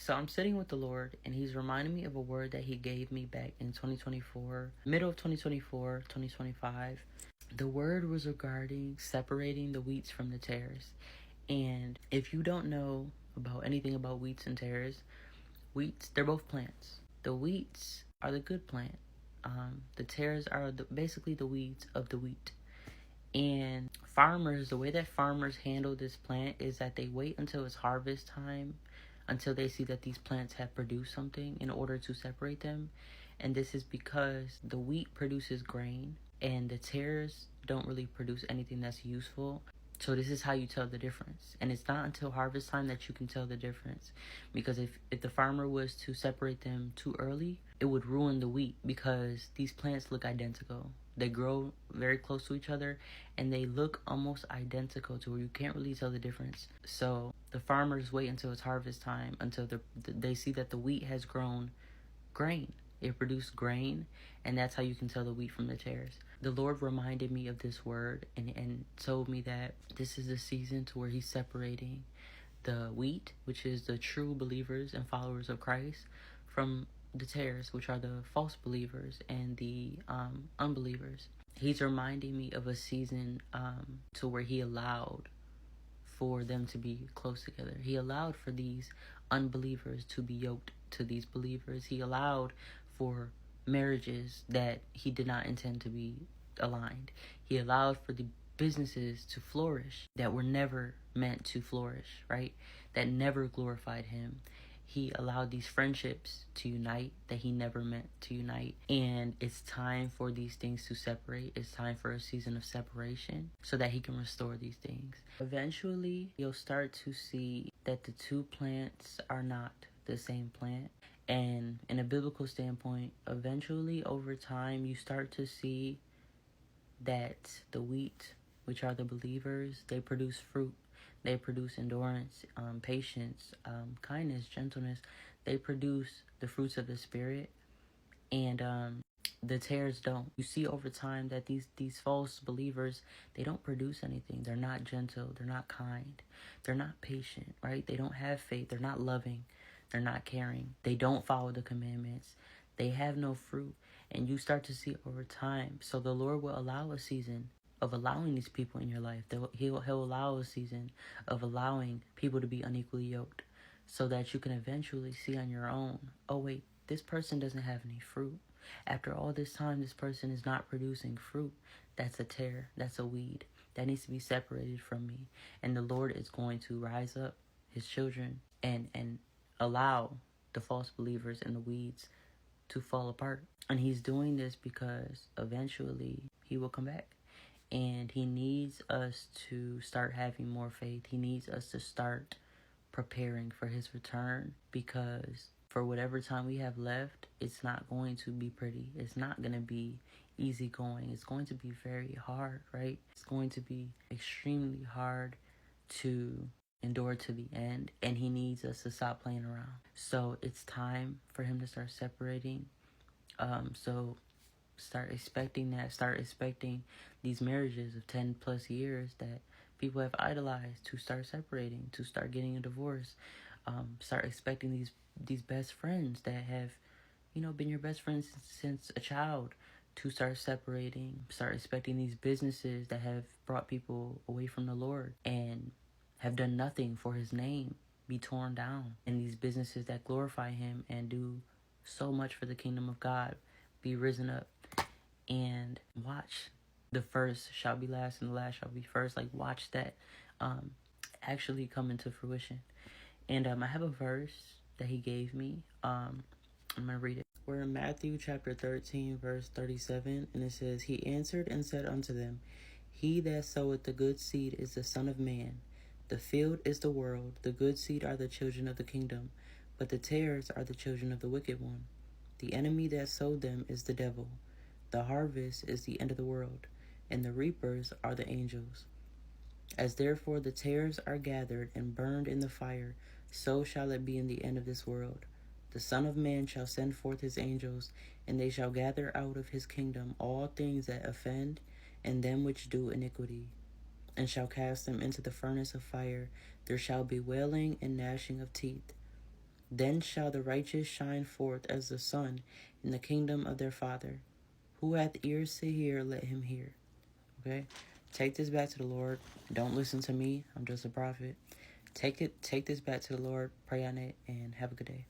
So I'm sitting with the Lord, and He's reminding me of a word that He gave me back in 2024, middle of 2024, 2025. The word was regarding separating the wheats from the tares. And if you don't know about anything about wheats and tares, wheats, they're both plants. The wheats are the good plant. The tares are basically the weeds of the wheat. And farmers, the way that farmers handle this plant is that they wait until it's harvest time, until they see that these plants have produced something in order to separate them. And this is because the wheat produces grain and the tares don't really produce anything that's useful. So this is how you tell the difference. And it's not until harvest time that you can tell the difference. Because if the farmer was to separate them too early, it would ruin the wheat, because these plants look identical. They grow very close to each other and they look almost identical to where you can't really tell the difference. So the farmers wait until it's harvest time, until they see that the wheat has grown grain. It produced grain, and that's how you can tell the wheat from the tares. The Lord reminded me of this word and told me that this is the season to where He's separating the wheat, which is the true believers and followers of Christ, from the tares, which are the false believers and the unbelievers. He's reminding me of a season to where He allowed for them to be close together. He allowed for these unbelievers to be yoked to these believers. He allowed for marriages that He did not intend to be aligned. He allowed for the businesses to flourish that were never meant to flourish, right? That never glorified Him. He allowed these friendships to unite that He never meant to unite. And it's time for these things to separate. It's time for a season of separation so that He can restore these things. Eventually, you'll start to see that the two plants are not the same plant. And in a biblical standpoint, eventually over time, you start to see that the wheat, which are the believers, they produce fruit. They produce endurance, patience, kindness, gentleness. They produce the fruits of the Spirit, and the tares don't. You see over time that these false believers, they don't produce anything. They're not gentle. They're not kind. They're not patient, right? They don't have faith. They're not loving. They're not caring. They don't follow the commandments. They have no fruit. And you start to see over time. So the Lord will allow a season of allowing these people in your life. He'll allow a season of allowing people to be unequally yoked, so that you can eventually see on your own, oh wait, this person doesn't have any fruit. After all this time, this person is not producing fruit. That's a tare. That's a weed. That needs to be separated from me. And the Lord is going to rise up His children and allow the false believers and the weeds to fall apart. And He's doing this because eventually He will come back. And He needs us to start having more faith. He needs us to start preparing for His return, because for whatever time we have left, it's not going to be pretty. It's not going to be easy going. It's going to be very hard, right? It's going to be extremely hard to endure to the end, and He needs us to stop playing around. So it's time for Him to start separating. So start expecting that. Start expecting these marriages of 10 plus years that people have idolized to start separating, to start getting a divorce. Start expecting these best friends that have, been your best friends since a child to start separating. Start expecting these businesses that have brought people away from the Lord and have done nothing for His name be torn down. And these businesses that glorify Him and do so much for the kingdom of God be risen up. And watch the first shall be last and the last shall be first. Like, watch that actually come into fruition. And I have a verse that He gave me. I'm going to read it. We're in Matthew chapter 13, verse 37. And it says, He answered and said unto them, He that soweth the good seed is the Son of Man. The field is the world. The good seed are the children of the kingdom. But the tares are the children of the wicked one. The enemy that sowed them is the devil. The harvest is the end of the world, and the reapers are the angels. As therefore the tares are gathered and burned in the fire, so shall it be in the end of this world. The Son of Man shall send forth His angels, and they shall gather out of His kingdom all things that offend, and them which do iniquity, and shall cast them into the furnace of fire. There shall be wailing and gnashing of teeth. Then shall the righteous shine forth as the sun in the kingdom of their Father. Who hath ears to hear, let him hear. Okay? Take this back to the Lord. Don't listen to me. I'm just a prophet. Take this back to the Lord. Pray on it and have a good day.